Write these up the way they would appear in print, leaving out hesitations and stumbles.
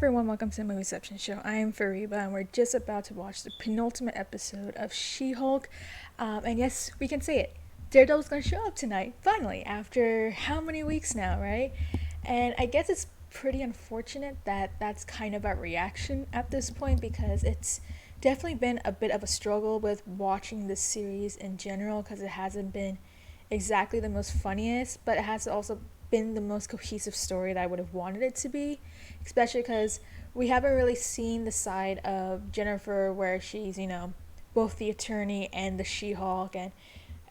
everyone, welcome to the Movie Reception Show. I am Fariba and we're just about to watch the penultimate episode of She-Hulk. And yes, we can say it. Daredevil's gonna show up tonight, finally, after how many weeks now, right? And I guess it's pretty unfortunate that that's kind of our reaction at this point, because it's definitely been a bit of a struggle with watching this series in general, because it hasn't been exactly the most funniest, but it has also been the most cohesive story that I would have wanted it to be, especially because we haven't really seen the side of Jennifer where she's, both the attorney and the She-Hulk, and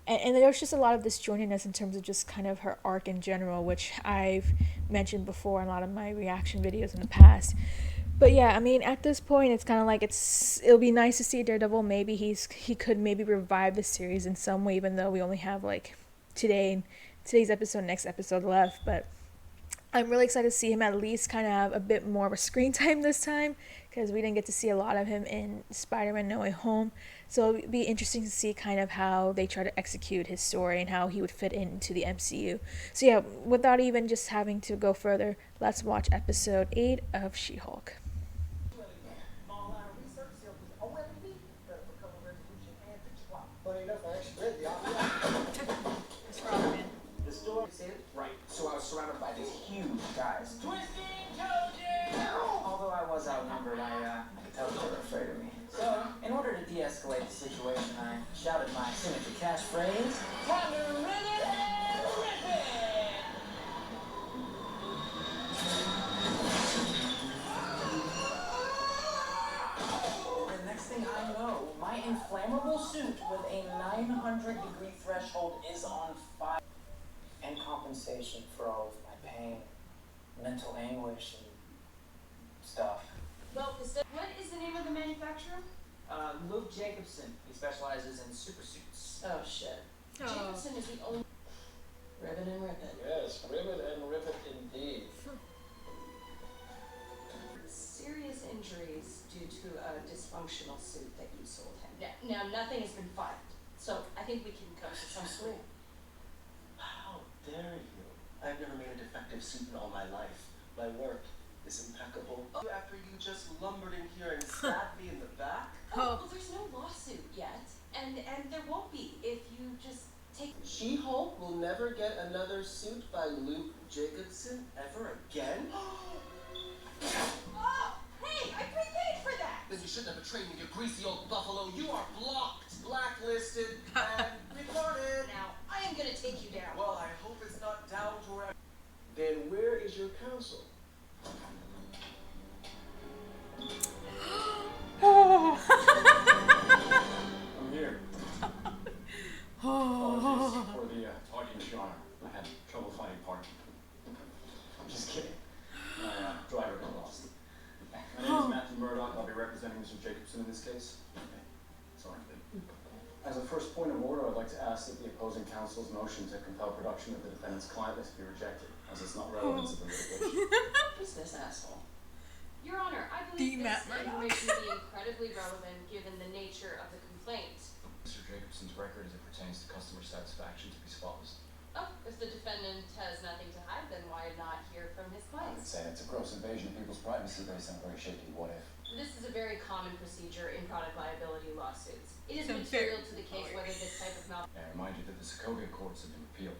there's just a lot of disjointedness in terms of just kind of her arc in general, which I've mentioned before in a lot of my reaction videos in the past. But yeah, I mean, at this point, it's kind of like it'll be nice to see Daredevil. Maybe he could maybe revive the series in some way, even though we only have like today's episode, next episode left. But I'm really excited to see him at least kind of have a bit more of a screen time this time, because we didn't get to see a lot of him in Spider-Man No Way Home. So it'd be interesting to see kind of how they try to execute his story and how he would fit into the MCU. So yeah, without even just having to go further, let's watch episode 8 of She-Hulk. Right, so I was surrounded by these huge guys. Twisting Trojan! Although I was outnumbered, I could tell they were afraid of me. So, in order to de-escalate the situation, I shouted my signature catchphrase, "Time to Ribbit and Ribbit!" The next thing I know, my inflammable suit with a 900-degree threshold is on fire. And compensation for all of my pain, mental anguish, and stuff. Well, what is the name of the manufacturer? Luke Jacobson. He specializes in super suits. Oh, shit. Oh. Jacobson is the only... Ribbit and Ribbit. Yes, Ribbit and Ribbit indeed. Serious injuries due to a dysfunctional suit that you sold him. Now, nothing has been filed, so I think we can come to some sort. How dare you? I've never made a defective suit in all my life. My work is impeccable. After you just lumbered in here and stabbed me in the back? Well, there's no lawsuit yet, and there won't be if you just take... She-Hulk will never get another suit by Luke Jacobson ever again? Oh, hey, I prepaid for that! Then you shouldn't have betrayed me, you greasy old buffalo. You are blocked, blacklisted, and reported. Now, I am gonna take you down. Well, I hope it's not down to where... Then where is your counsel? I'm here. Apologies for the audience genre. I had trouble finding parking. I'm just kidding. My driver got lost. My name is Matthew Murdoch. I'll be representing Mr. Jacobson in this case. Okay. Sorry. As a first point of order, I'd like to ask that the opposing counsel's motion to compel production of the defendant's client list be rejected, as it's not relevant to the litigation. Who's this asshole? Your Honor, I believe this information to be incredibly relevant given the nature of the complaint. Mr. Jacobson's record as it pertains to customer satisfaction to be spotless. Oh, if the defendant has nothing to hide, then why not hear from his I would clients? say it's a gross invasion of people's privacy based on a very shaky what if. This is a very common procedure in product liability lawsuits. It is So material very to the case whether this type of I remind you that the Sokovia courts have been repealed.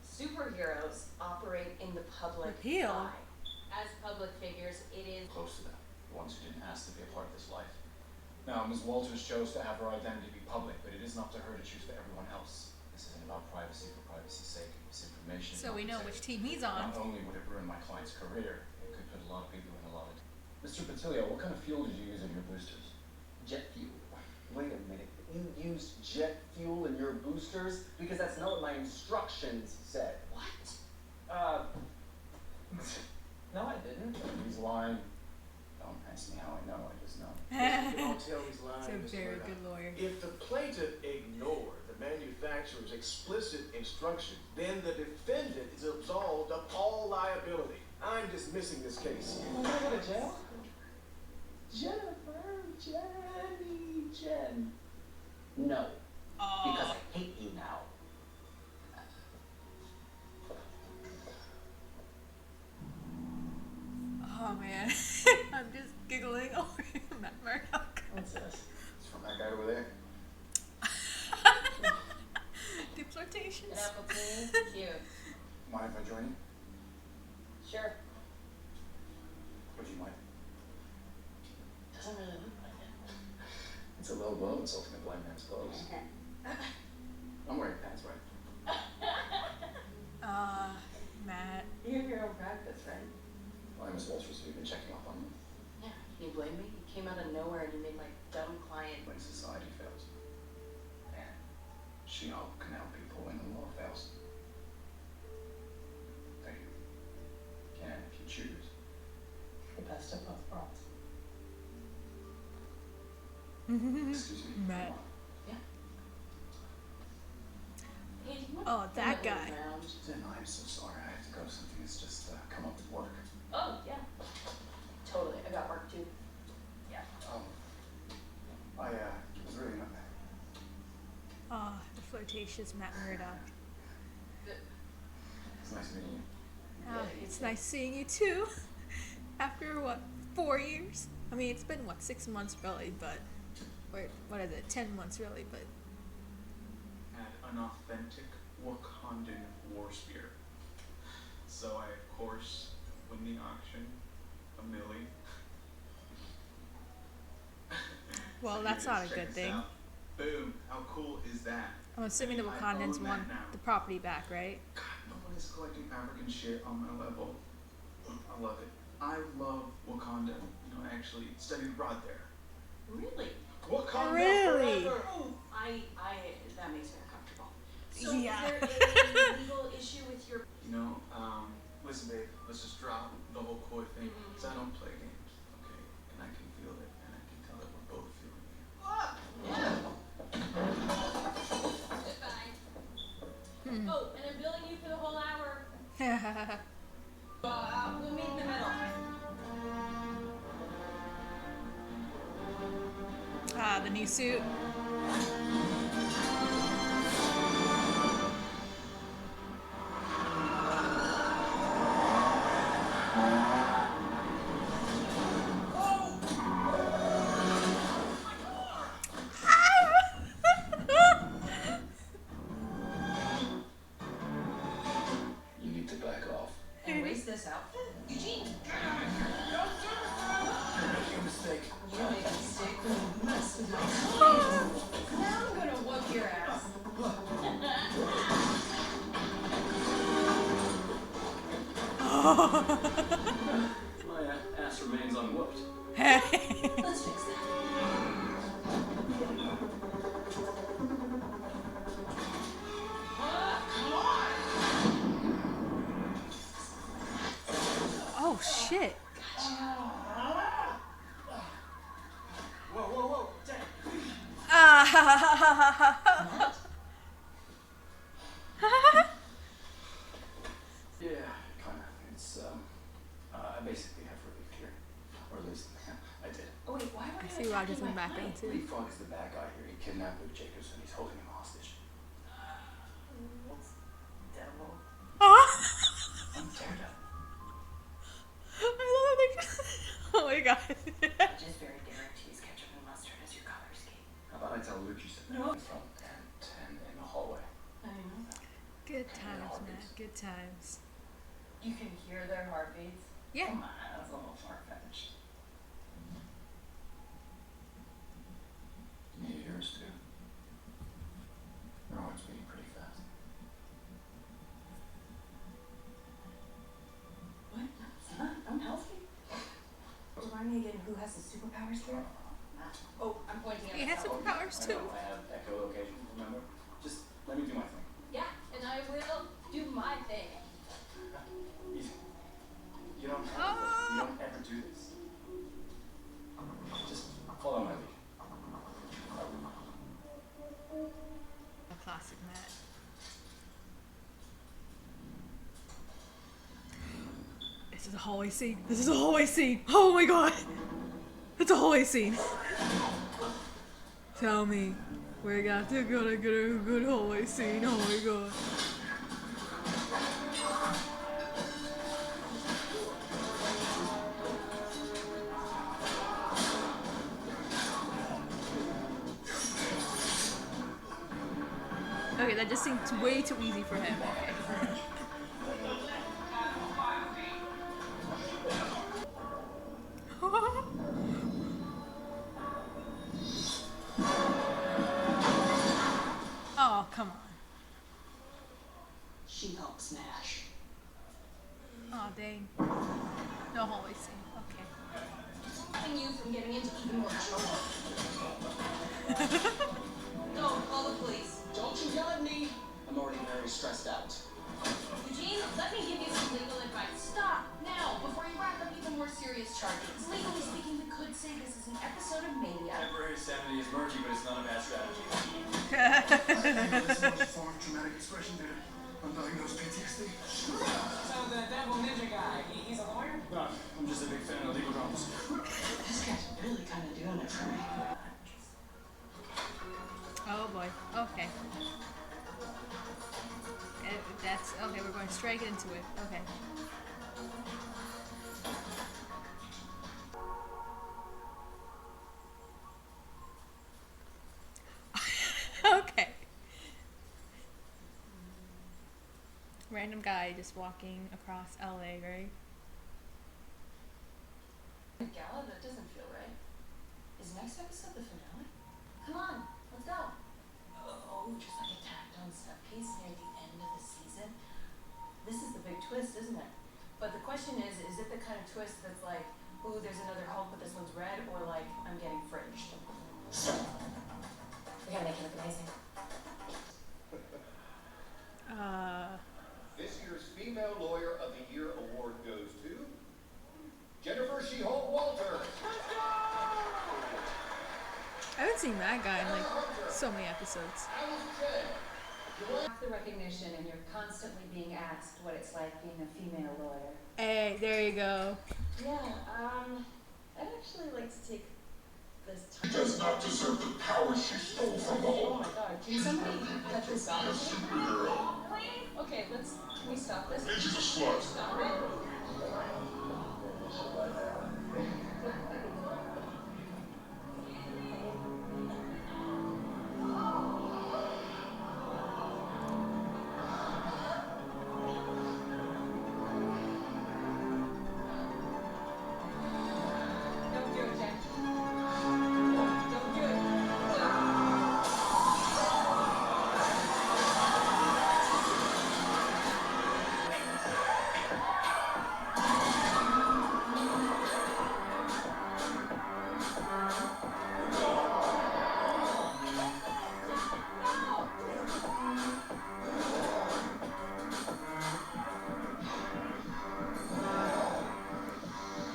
superheroes operate in the public Repeal? eye. As public figures, it is Close to them, the ones who didn't ask to be a part of this life. Now, Ms. Walters chose to have her identity be public, but it isn't up to her to choose for everyone else. This isn't about privacy for privacy's sake. This information is So we know not which protected. team he's on. Not only would it ruin my client's career, it could put a lot of people in a lot of... Mr. Patilio, what kind of fuel did you use in your boosters? Jet fuel. Wait a minute. You used jet fuel in your boosters? Because that's not what my instructions said. what? No, I didn't. He's lying. Don't ask me how I know, I just know. Don't tell he's lying. He's a Mr. very Murdoch. good lawyer. If the plaintiff ignored the manufacturer's explicit instructions, then the defendant is absolved of all liability. I'm dismissing this case. You want to go to jail? Jennifer, Jenny, Jen. No, because I hate you now. Oh man. you might. Doesn't really look like it. It's a low blow insulting a blind man's clothes. I'm wearing pants, right? Matt. You have your own practice, right? Well, I'm Miss Walters, so you've been checking up on me. Yeah. Can you blame me? You came out of nowhere and you made my dumb client. When society fails, and She-Hulk can help people when the law fails. Thank you. And if you choose. The best of both worlds. Excuse me. Matt. Yeah. Hey, do you want Oh, that to guy. around? Jen, I'm so sorry. I have to go. Something has just come up with work. Oh, yeah. Totally. I got work too. Yeah. It was really not. The flirtatious Matt Murdock. It's nice meeting you. It's nice seeing you too. After what, 4 years? I mean, it's been what, 6 months really, but what is it, 10 months really, but Had an authentic Wakandan war spear. So I, of course, win the auction, $1 million. well, that's Here it not a is, check good this thing. out. Boom! How cool is that? I'm assuming the I Wakandans own that want now. the property back, right? God, nobody's collecting African shit on my level. I love it. I love Wakanda. You know, I actually studied abroad there. Really? Wakanda Really? forever! That makes me uncomfortable. So Yeah. is there a legal issue with your... You know, listen, babe, let's just drop the whole koi thing. Because I don't play games, okay? And I can feel it, and I can tell that we're both feeling it. Goodbye. Oh, and I'm billing you for the whole hour. We'll meet in the middle. The new suit. You need to back off. And waste this outfit? Eugene! Making a mistake. You make a mistake when you mess with my toys. Now I'm gonna whoop your ass. My ass remains unwhooped. Let's fix that. Oh shit. Whoa, whoa, whoa. Dang. Yeah, kinda. It's, I basically have relief here. Or at least, I did. Oh wait, why were I you see Rogers in attacking the my background client? too. Leapfrog is the bad guy here. He kidnapped Luke Jacobs and he's holding him hostage. What's devil? I'm Daredevil. I love it. Oh my god. Just very daring cheese ketchup and mustard as your color scheme. How about I tell Luke you said No. that from and in the hallway? I didn't know that. Good times, Matt. Good times. You can hear their heartbeats? Yeah. Come on, that's a little far-fetched. You need yours too. Their heart's beating pretty fast. What? No, it's not. I'm healthy. Remind me again, who has the superpowers here? Oh, I'm pointing at He has myself. superpowers I too. know, I have echolocation, remember? Just let me do my thing. Yeah, and I will do my thing. You don't have to. You don't ever do this. Just follow my lead. A classic Matt. This is a hallway scene. This is a hallway scene. Oh my god. It's a hallway scene. Tell me, we got to go to get a good hallway scene. Oh my god. Okay, that just seemed way too easy for him. Okay. dang. No hallway scene. Okay. Stopping you from getting into even more trouble. No, call the police. Don't you yell at me. I'm already very stressed out. Eugene, let me give you some legal advice. Stop now before you rack up even more serious charges. Legally speaking, we could say this is an episode of Mania. Temporary sanity is murky, but it's not a bad strategy. This much foreign traumatic expression due to undiagnosed PTSD. So the Devil Ninja guy, he's a lawyer? No, I'm just a big fan of legal dramas. This guy's really kind of doing it for me. Oh boy. Okay. That's okay. We're going straight into it. Okay. Okay. Random guy just walking across LA, right? Gala, that doesn't feel right. Is next episode the finale? Come on, let's go. Oh, just like a tacked on set piece near the end of the season. This is the big twist, isn't it? But the question is it the kind of twist that's like, ooh, there's another Hulk, but this one's red, or like, I'm getting fringed? We gotta make it look amazing. This year's Female Lawyer of the Year award goes to Jennifer She-Hulk Walter. I haven't seen that guy in like so many episodes. Half the recognition, and you're constantly being asked what it's like being a female lawyer. Hey, there you go. Yeah, I'd actually like to take this time. Does not deserve the power she stole from the Oh Hulk. my god, can somebody cut this off? Superhero. Okay, can we stop this? And she's a slut. Stop it. Don't do it, Jen. Don't do it.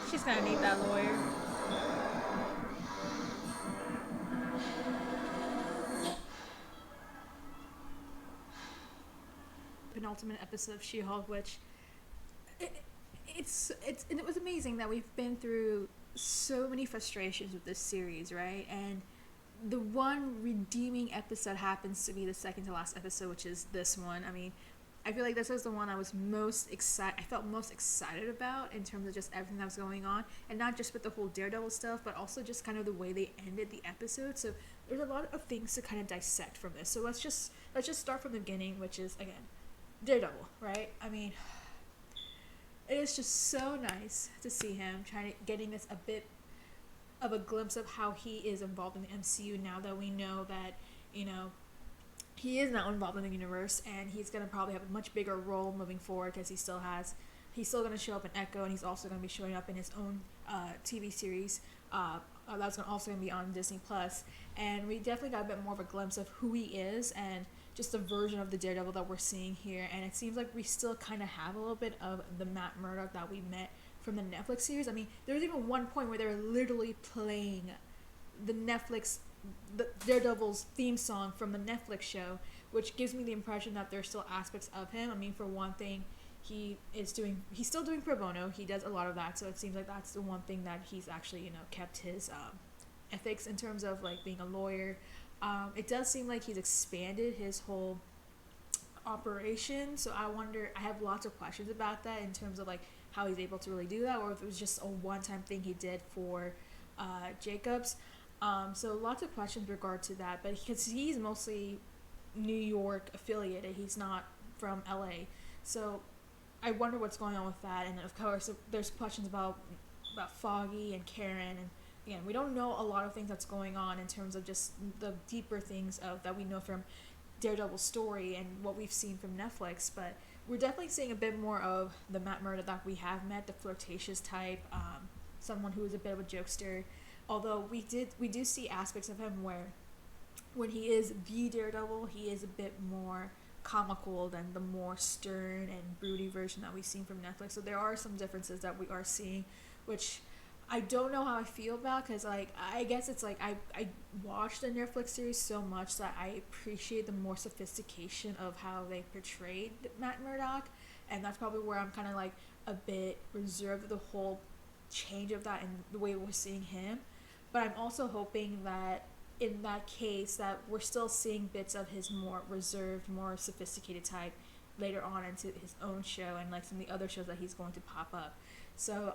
She's gonna need that lawyer. Penultimate episode of She-Hulk, which it was amazing that we've been through so many frustrations with this series, right? And the one redeeming episode happens to be the second to last episode, which is this one. I mean, I feel like this was the one I was most excited. I felt most excited about in terms of just everything that was going on, and not just with the whole Daredevil stuff, but also just kind of the way they ended the episode. So there's a lot of things to kind of dissect from this. So let's just start from the beginning, which is again Daredevil, right? I mean, it is just so nice to see him getting this a bit of a glimpse of how he is involved in the MCU now that we know that, you know, he is now involved in the universe, and he's going to probably have a much bigger role moving forward because he's still going to show up in Echo, and he's also going to be showing up in his own TV series that's also going to be on Disney Plus. And we definitely got a bit more of a glimpse of who he is and just the version of the Daredevil that we're seeing here. And it seems like we still kind of have a little bit of the Matt Murdock that we met from the Netflix series. I mean, there was even one point where they were literally playing the Daredevil's theme song from the Netflix show, which gives me the impression that there's still aspects of him. I mean, for one thing, he's still doing pro bono. He does a lot of that, so it seems like that's the one thing that he's actually, you know, kept his ethics in terms of like being a lawyer. It does seem like he's expanded his whole operation, so I have lots of questions about that in terms of like how he's able to really do that, or if it was just a one-time thing he did for Jacobs. So lots of questions in regard to that, but because he's mostly New York affiliated, he's not from LA, so I wonder what's going on with that. And of course there's questions about Foggy and Karen, and again, we don't know a lot of things that's going on in terms of just the deeper things that we know from Daredevil's story and what we've seen from Netflix, but we're definitely seeing a bit more of the Matt Murdock that we have met, the flirtatious type, someone who is a bit of a jokester. Although we do see aspects of him where when he is the Daredevil, he is a bit more comical than the more stern and broody version that we've seen from Netflix. So there are some differences that we are seeing, which I don't know how I feel about, because like I guess it's like I watched the Netflix series so much that I appreciate the more sophistication of how they portrayed Matt Murdock, and that's probably where I'm kind of like a bit reserved of the whole change of that and the way we're seeing him. But I'm also hoping that in that case that we're still seeing bits of his more reserved, more sophisticated type later on into his own show and like some of the other shows that he's going to pop up. So,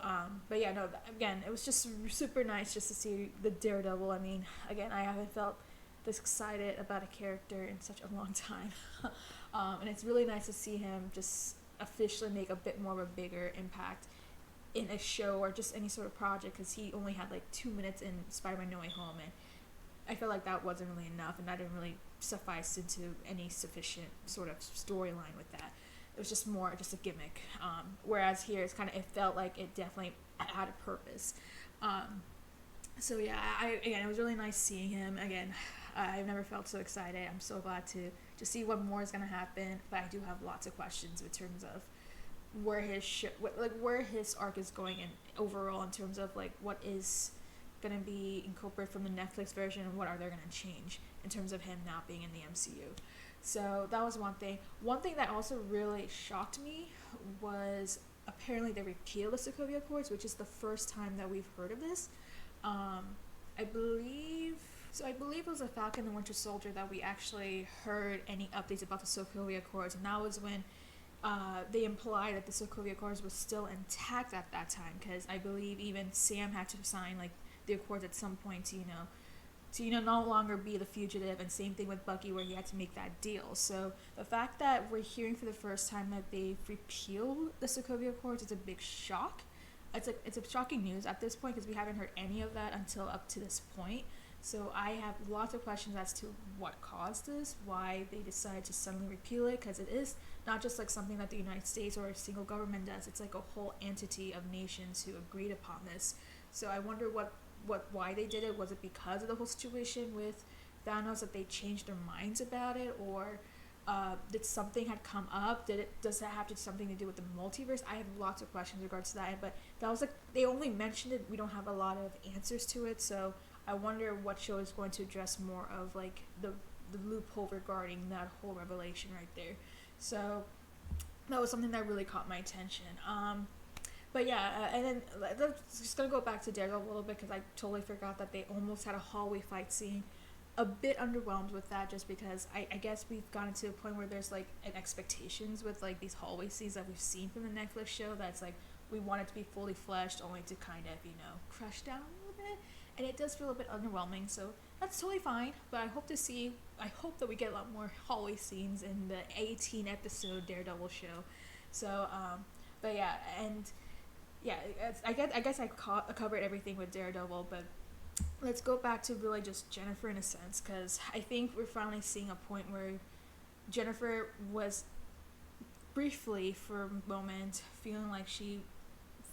but yeah, no, again, it was just super nice just to see the Daredevil. I mean, again, I haven't felt this excited about a character in such a long time. And it's really nice to see him just officially make a bit more of a bigger impact in a show or just any sort of project, because he only had like 2 minutes in Spider-Man No Way Home, and I felt like that wasn't really enough, and that didn't really suffice into any sufficient sort of storyline with that. It was just more just a gimmick. Whereas here, it's kind of, it felt like it definitely had a purpose. So yeah, again, it was really nice seeing him again. I've never felt so excited. I'm so glad to see what more is gonna happen. But I do have lots of questions in terms of where where his arc is going, and overall in terms of like what is gonna be incorporated from the Netflix version and what are they gonna change in terms of him now being in the MCU. So that was one thing. One thing that also really shocked me was apparently they repealed the Sokovia Accords, which is the first time that we've heard of this. I believe it was a Falcon and Winter Soldier that we actually heard any updates about the Sokovia Accords, and that was when they implied that the Sokovia Accords was still intact at that time, because I believe even Sam had to sign like the Accords at some point to no longer be the fugitive, and same thing with Bucky where he had to make that deal. So the fact that we're hearing for the first time that they've repealed the Sokovia Accords is a big shock. It's a shocking news at this point, because we haven't heard any of that until up to this point. So I have lots of questions as to what caused this, why they decided to suddenly repeal it, because it is not just like something that the United States or a single government does. It's like a whole entity of nations who agreed upon this. So I wonder why they did it. Was it because of the whole situation with Thanos that they changed their minds about it, or did something had come up? Does that have something to do with the multiverse? I have lots of questions in regards to that, but that was like, they only mentioned it. We don't have a lot of answers to it, so I wonder what show is going to address more of like the loophole regarding that whole revelation right there. So that was something that really caught my attention. But yeah, and then let's just gonna go back to Daredevil a little bit, because I totally forgot that they almost had a hallway fight scene. A bit underwhelmed with that, just because I guess we've gotten to a point where there's like an expectations with like these hallway scenes that we've seen from the Netflix show, that's like we want it to be fully fleshed, only to kind of, crush down a little bit, and it does feel a bit underwhelming. So that's totally fine, but I hope that we get a lot more hallway scenes in the 18 episode Daredevil show. So but yeah, and yeah, I guess I covered everything with Daredevil, but let's go back to really just Jennifer in a sense, because I think we're finally seeing a point where Jennifer was briefly for a moment feeling like she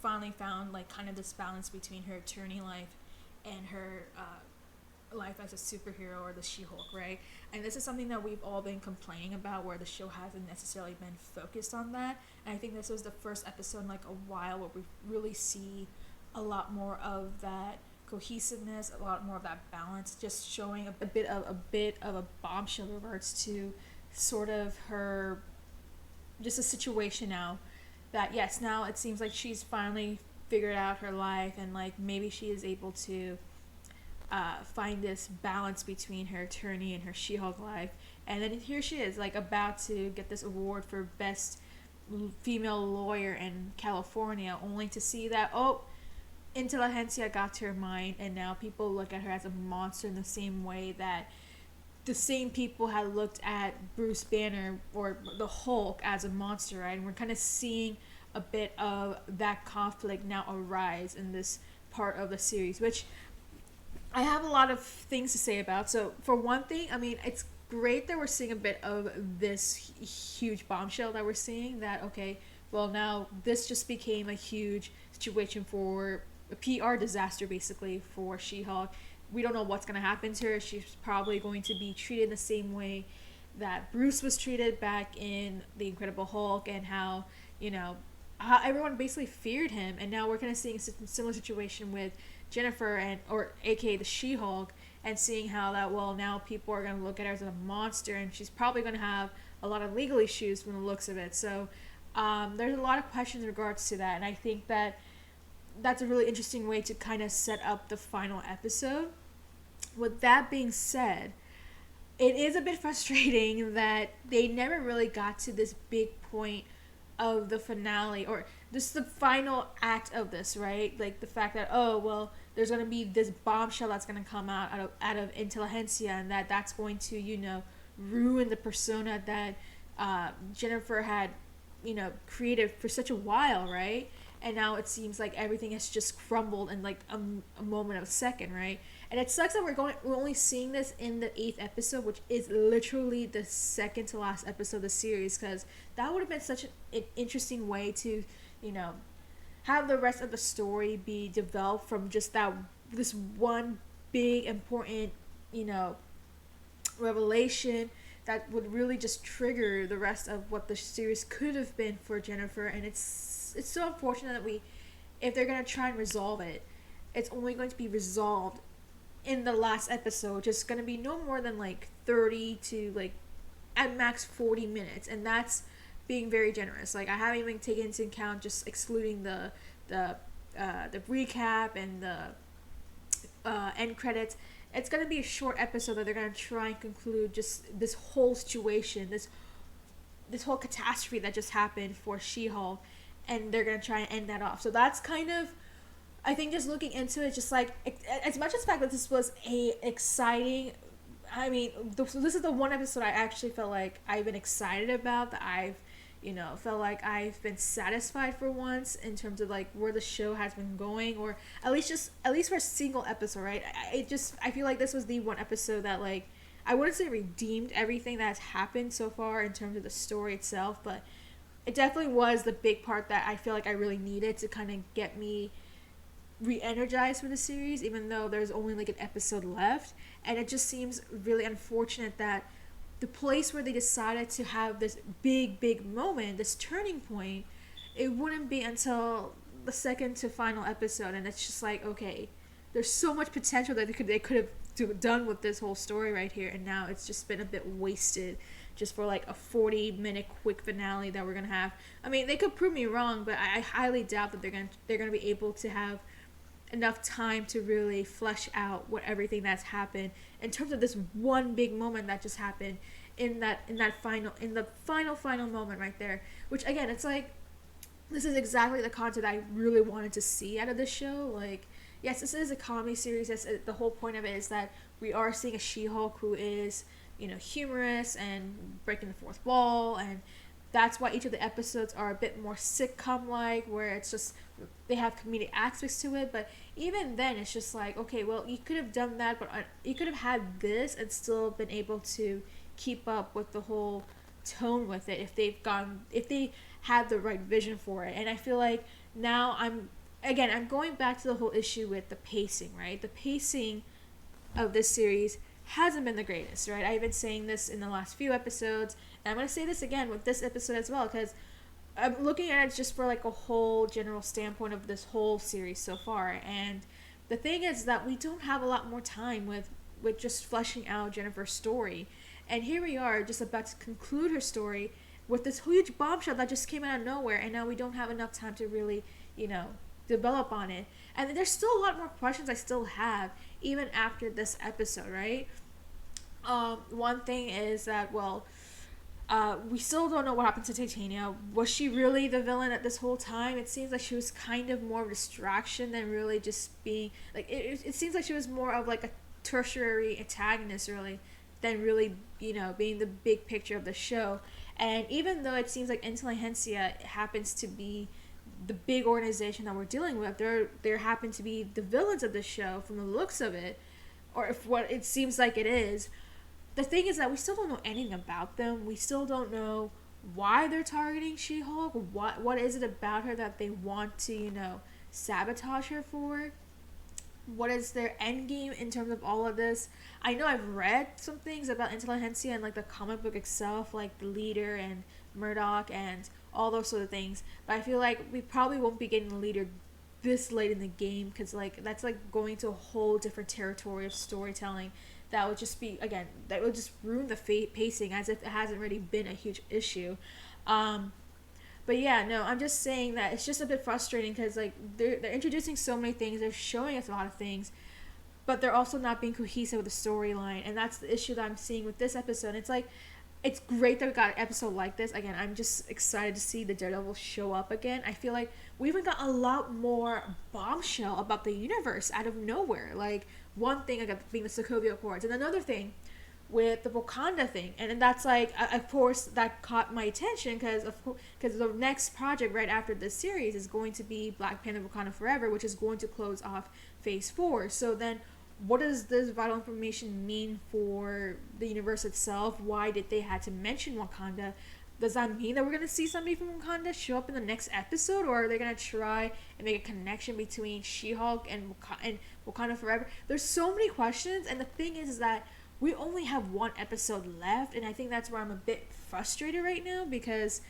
finally found like kind of this balance between her attorney life and her life as a superhero, or the She-Hulk, right? And this is something that we've all been complaining about, where the show hasn't necessarily been focused on that. And I think this was the first episode in like a while where we really see a lot more of that cohesiveness, a lot more of that balance, just showing a bit of a bombshell reverts to sort of her, just a situation now that, yes, now it seems like she's finally figured out her life, and like maybe she is able to find this balance between her attorney and her She-Hulk life. And then here she is, like, about to get this award for best female lawyer in California, only to see that, intelligentsia got to her mind, and now people look at her as a monster in the same way that the same people had looked at Bruce Banner or the Hulk as a monster, right? And we're kind of seeing a bit of that conflict now arise in this part of the series, which I have a lot of things to say about. So for one thing, I mean, it's great that we're seeing a bit of this huge bombshell that we're seeing, that okay, well, now this just became a huge situation for a PR disaster basically for She-Hulk. We don't know what's going to happen to her. She's probably going to be treated the same way that Bruce was treated back in The Incredible Hulk, and how, you know, how everyone basically feared him. And now we're kind of seeing a similar situation with Jennifer, and or aka the She-Hulk, and seeing how that, well, now people are going to look at her as a monster, and she's probably going to have a lot of legal issues from the looks of it. So there's a lot of questions in regards to that, and I think that that's a really interesting way to kind of set up the final episode. With that being said, it is a bit frustrating that they never really got to this big point of the finale, or this is the final act of this, right? Like the fact that, oh, well, there's going to be this bombshell that's going to come out of Intelligentsia, and that's going to, you know, ruin the persona that Jennifer had, you know, created for such a while, right? And now it seems like everything has just crumbled in like a moment of a second, right? And it sucks that we're only seeing this in the 8th episode, which is literally the second to last episode of the series, because that would have been such an interesting way to, you know, have the rest of the story be developed from just this one big important, you know, revelation that would really just trigger the rest of what the series could have been for Jennifer. And it's so unfortunate that if they're going to try and resolve it, it's only going to be resolved in the last episode, which is going to be no more than like 30 to like at max 40 minutes, and that's being very generous. Like, I haven't even taken into account just excluding the recap and the end credits. It's going to be a short episode that they're going to try and conclude just this whole situation, this whole catastrophe that just happened for She-Hulk, and they're going to try and end that off. So that's kind of, I think, just looking into it, just like, as much as the fact that this was a exciting, I mean, this is the one episode I actually felt like I've been excited about, that I've, you know, felt like I've been satisfied for once in terms of like where the show has been going, or at least for a single episode, right? I feel like this was the one episode that, like, I wouldn't say redeemed everything that's happened so far in terms of the story itself, but it definitely was the big part that I feel like I really needed to kind of get me re-energized for the series, even though there's only like an episode left. And it just seems really unfortunate that the place where they decided to have this big moment, this turning point, it wouldn't be until the second to final episode. And it's just like, okay, there's so much potential that they could have done with this whole story right here, and now it's just been a bit wasted just for like a 40-minute quick finale that we're gonna have. I mean, they could prove me wrong, but I highly doubt that they're gonna be able to have enough time to really flesh out what everything that's happened in terms of this one big moment that just happened in the final moment right there. Which, again, it's like, this is exactly the content I really wanted to see out of this show. Like, yes, this is a comedy series. Yes, the whole point of it is that we are seeing a She-Hulk who is, you know, humorous and breaking the fourth wall, and that's why each of the episodes are a bit more sitcom-like, where it's just, they have comedic aspects to it. But even then, it's just like, okay, well, you could have done that, but you could have had this and still been able to keep up with the whole tone with it if they had the right vision for it. And I feel like now I'm going back to the whole issue with the pacing, right? The pacing of this series hasn't been the greatest, right? I've been saying this in the last few episodes, and I'm going to say this again with this episode as well, because I'm looking at it just for like a whole general standpoint of this whole series so far. And the thing is that we don't have a lot more time with just fleshing out Jennifer's story. And here we are, just about to conclude her story with this huge bombshell that just came out of nowhere, and now we don't have enough time to really, you know, develop on it. And there's still a lot more questions I still have even after this episode, right? One thing is that, well, we still don't know what happened to Titania. Was she really the villain at this whole time? It seems like she was kind of more of a distraction than really just being, like, it seems like she was more of like a tertiary antagonist, really, than really, you know, being the big picture of the show. And even though it seems like Intelligentsia happens to be the big organization that we're dealing with, there happen to be the villains of the show from the looks of it, or if what it seems like it is. the thing is that we still don't know anything about them. We still don't know why they're targeting She-Hulk. What is it about her that they want to, sabotage her for? What is their end game in terms of all of this? I know I've read some things about Intelligentsia and like the comic book itself, like the leader and Murdoch and all those sort of things. But I feel like we probably won't be getting the leader this late in the game, because like that's like going to a whole different territory of storytelling that would just be, again, that would just ruin the pacing, as if it hasn't really been a huge issue. But yeah, no, I'm just saying that it's just a bit frustrating, because like they're introducing so many things, they're showing us a lot of things, but they're also not being cohesive with the storyline, and that's the issue that I'm seeing with this episode. It's like, it's great that we got an episode like this. Again, I'm just excited to see the Daredevil show up again. I feel like we even got a lot more bombshell about the universe out of nowhere. Like, one thing I got being the Sokovia Accords, and another thing with the Wakanda thing, and then that's like, of course, that caught my attention, because the next project right after this series is going to be Black Panther: Wakanda Forever, which is going to close off Phase 4. So then, what does this vital information mean for the universe itself? Why did they have to mention Wakanda? Does that mean that we're going to see somebody from Wakanda show up in the next episode? Or are they going to try and make a connection between She-Hulk and Wakanda Forever? There's so many questions, and the thing is that we only have one episode left, and I think that's where I'm a bit frustrated right now, because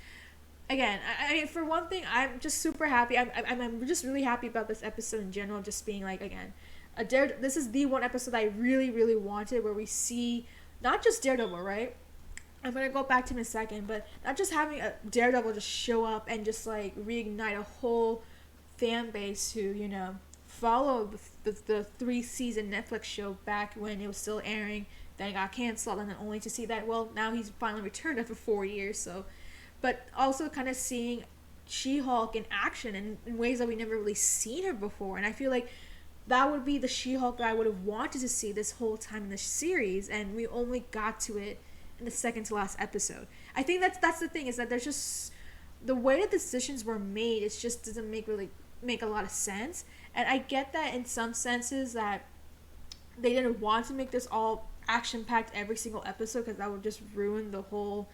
again, I mean, for one thing, I'm just super happy. I'm just really happy about this episode in general, just being like, again, this is the one episode I really, really wanted, where we see not just Daredevil, right? I'm gonna go back to him in a second, but not just having a Daredevil just show up and just like reignite a whole fan base who, followed the 3-season Netflix show back when it was still airing, then it got canceled, and then only to see that, well, now he's finally returned after 4 years. So, but also kind of seeing She-Hulk in action in ways that we never really seen her before, and I feel like that would be the She-Hulk that I would have wanted to see this whole time in the series, and we only got to it in the second to last episode. I think that's the thing, is that there's just, the way the decisions were made, it just doesn't make a lot of sense. And I get that in some senses that they didn't want to make this all action-packed every single episode, because that would just ruin the whole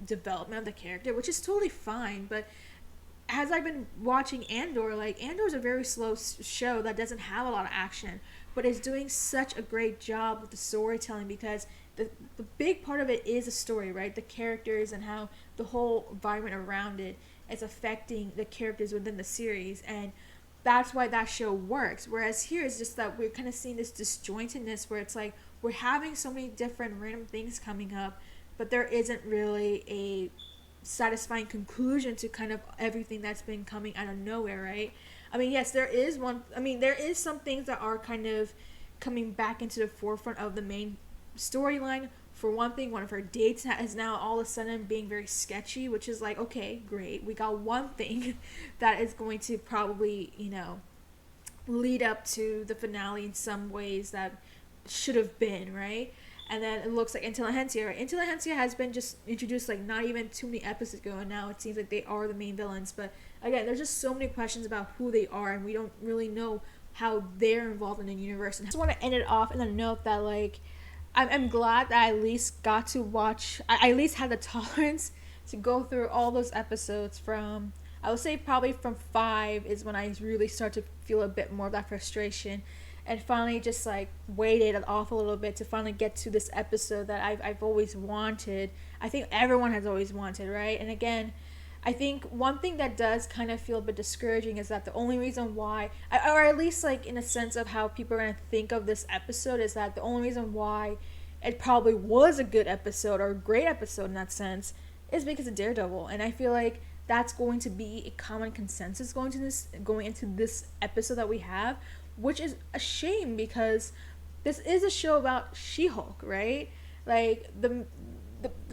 development of the character, which is totally fine. But as I've been watching Andor, like, Andor's a very slow show that doesn't have a lot of action, but is doing such a great job with the storytelling, because the big part of it is the story, right? The characters and how the whole environment around it is affecting the characters within the series, and that's why that show works. Whereas here, it's just that we're kind of seeing this disjointedness, where it's like we're having so many different random things coming up, but there isn't really a satisfying conclusion to kind of everything that's been coming out of nowhere, right? I mean, yes, there is some things that are kind of coming back into the forefront of the main storyline. For one thing, one of her dates is now all of a sudden being very sketchy, which is like, okay, great, we got one thing that is going to probably, lead up to the finale in some ways that should have been, right? And then it looks like Intelligentsia. Right? Intelligentsia has been just introduced like not even too many episodes ago, and now it seems like they are the main villains. But again, there's just so many questions about who they are, and we don't really know how they're involved in the universe. And I just want to end it off in a note that, like, I'm glad that I at least got to watch, I at least had the tolerance to go through all those episodes from, I would say probably from 5 is when I really start to feel a bit more of that frustration, and finally just like waited off a little bit to finally get to this episode that I've always wanted. I think everyone has always wanted, right? And again, I think one thing that does kind of feel a bit discouraging is that the only reason why, or at least like in a sense of how people are going to think of this episode, is that the only reason why it probably was a good episode or a great episode in that sense is because of Daredevil. And I feel like that's going to be a common consensus going into this episode that we have, which is a shame, because this is a show about She-Hulk, right? Like, the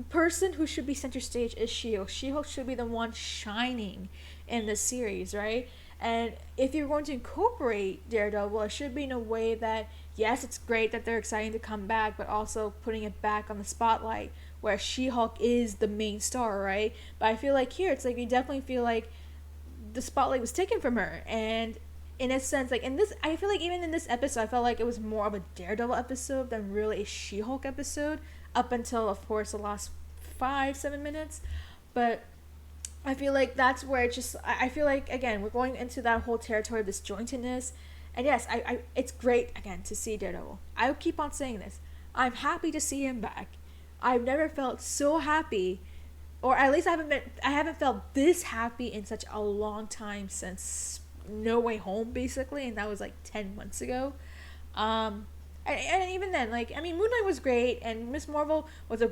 person who should be center stage is She-Hulk. She-Hulk should be the one shining in the series, right? And if you're going to incorporate Daredevil, it should be in a way that, yes, it's great that they're excited to come back, but also putting it back on the spotlight, where She-Hulk is the main star, right? But I feel like here, it's like you definitely feel like the spotlight was taken from her, and in a sense, like in this, I feel like even in this episode, I felt like it was more of a Daredevil episode than really a She-Hulk episode, up until, of course, the last 5-7 minutes. But I feel like that's where it just, I feel like, again, we're going into that whole territory of disjointedness. And yes, it's great, again, to see Daredevil. I keep on saying this. I'm happy to see him back. I've never felt so happy, or at least I haven't felt this happy in such a long time since No Way Home, basically, and that was like 10 months ago. And even then, like, I mean, Moon Knight was great, and Miss Marvel was a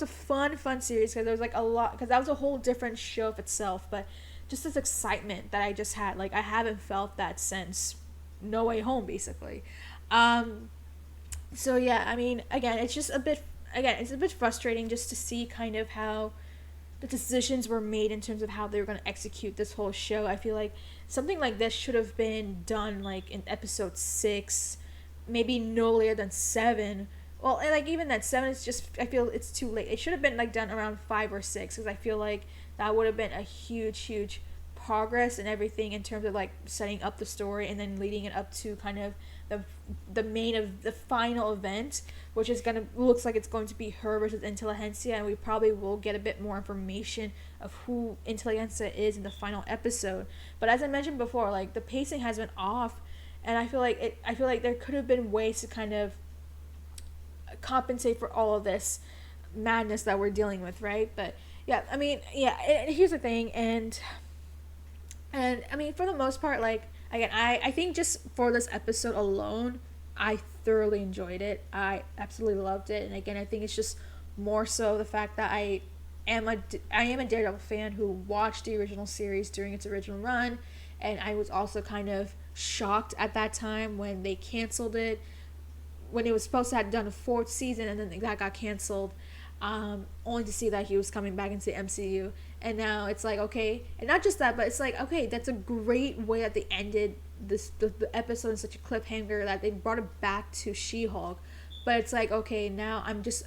fun series, because there was like a lot, because that was a whole different show of itself. But just this excitement that I just had, like, I haven't felt that since No Way Home, basically. So yeah, I mean, again, it's a bit frustrating just to see kind of how the decisions were made in terms of how they were going to execute this whole show. I feel like something like this should have been done like in episode 6, maybe no later than 7. Well, and like even that 7 is just, I feel it's too late. It should have been like done around 5 or 6, because I feel like that would have been a huge progress and everything in terms of like setting up the story and then leading it up to kind of the final event, which is looks like it's going to be her versus Intelligentsia, and we probably will get a bit more information of who Intelligentsia is in the final episode. But as I mentioned before, like, the pacing has been off, and I feel like there could have been ways to kind of compensate for all of this madness that we're dealing with, right? But yeah, I mean, yeah, here's the thing, and I mean, for the most part, like, again, I think just for this episode alone, I thoroughly enjoyed it. I absolutely loved it. And again, I think it's just more so the fact that I am a Daredevil fan who watched the original series during its original run, and I was also kind of shocked at that time when they canceled it, when it was supposed to have done a 4th season, and then that got canceled, only to see that he was coming back into the MCU. And now it's like, okay, and not just that, but it's like, okay, that's a great way that they ended the episode in such a cliffhanger, that they brought it back to She-Hulk. But it's like, okay, now I'm just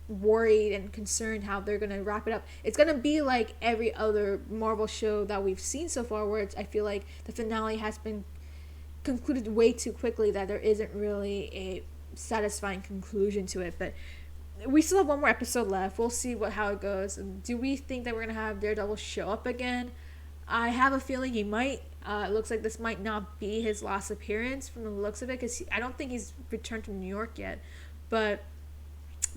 worried and concerned how they're gonna wrap it up. It's gonna be like every other Marvel show that we've seen so far, where I feel like the finale has been concluded way too quickly, that there isn't really a satisfying conclusion to it. But we still have one more episode left. We'll see how it goes. Do we think that we're gonna have Daredevil show up again? I have a feeling he might. It looks like this might not be his last appearance from the looks of it, because I don't think he's returned to New York yet. But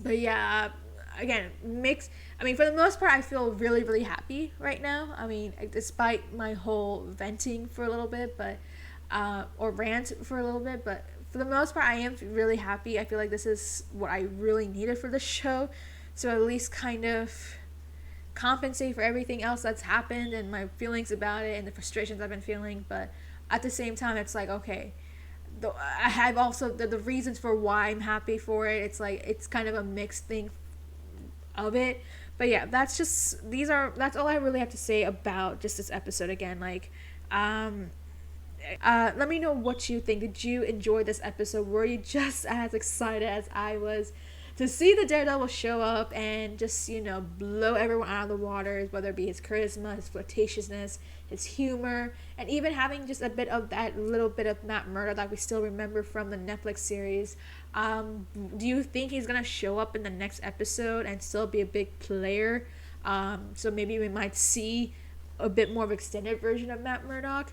yeah, again, I mean, for the most part, I feel really happy right now. I mean, despite my whole venting for a little bit, but or rant for a little bit, but for the most part, I am really happy. I feel like this is what I really needed for the show, so at least kind of compensate for everything else that's happened and my feelings about it and the frustrations I've been feeling. But at the same time, it's like, okay, I have also the reasons for why I'm happy for it. It's like, it's kind of a mixed thing of it. But yeah, that's all I really have to say about just this episode. Again, like, let me know what you think. Did you enjoy this episode? Were you just as excited as I was to see the Daredevil show up and just, blow everyone out of the water, whether it be his charisma, his flirtatiousness, his humor, and even having just a bit of that little bit of Matt Murdock that we still remember from the Netflix series? Do you think he's going to show up in the next episode and still be a big player? So maybe we might see a bit more of an extended version of Matt Murdock.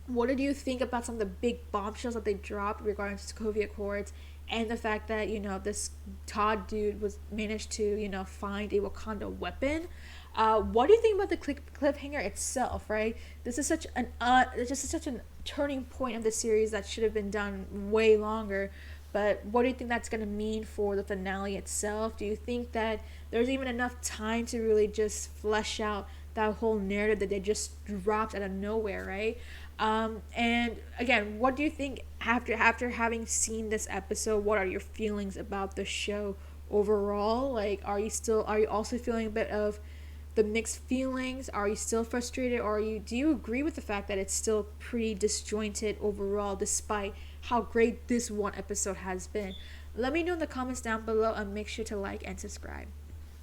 What did you think about some of the big bombshells that they dropped regarding to Sokovia Accords, and the fact that, this Todd dude managed to, find a Wakanda weapon? What do you think about the cliffhanger itself, right? This is such a turning point of the series that should have been done way longer. But what do you think that's going to mean for the finale itself? Do you think that there's even enough time to really just flesh out that whole narrative that they just dropped out of nowhere, right? And again, what do you think after having seen this episode? What are your feelings about the show overall? Like, are you also feeling a bit of the mixed feelings? Are you still frustrated, or do you agree with the fact that it's still pretty disjointed overall, despite how great this one episode has been? Let me know in the comments down below, and make sure to like and subscribe.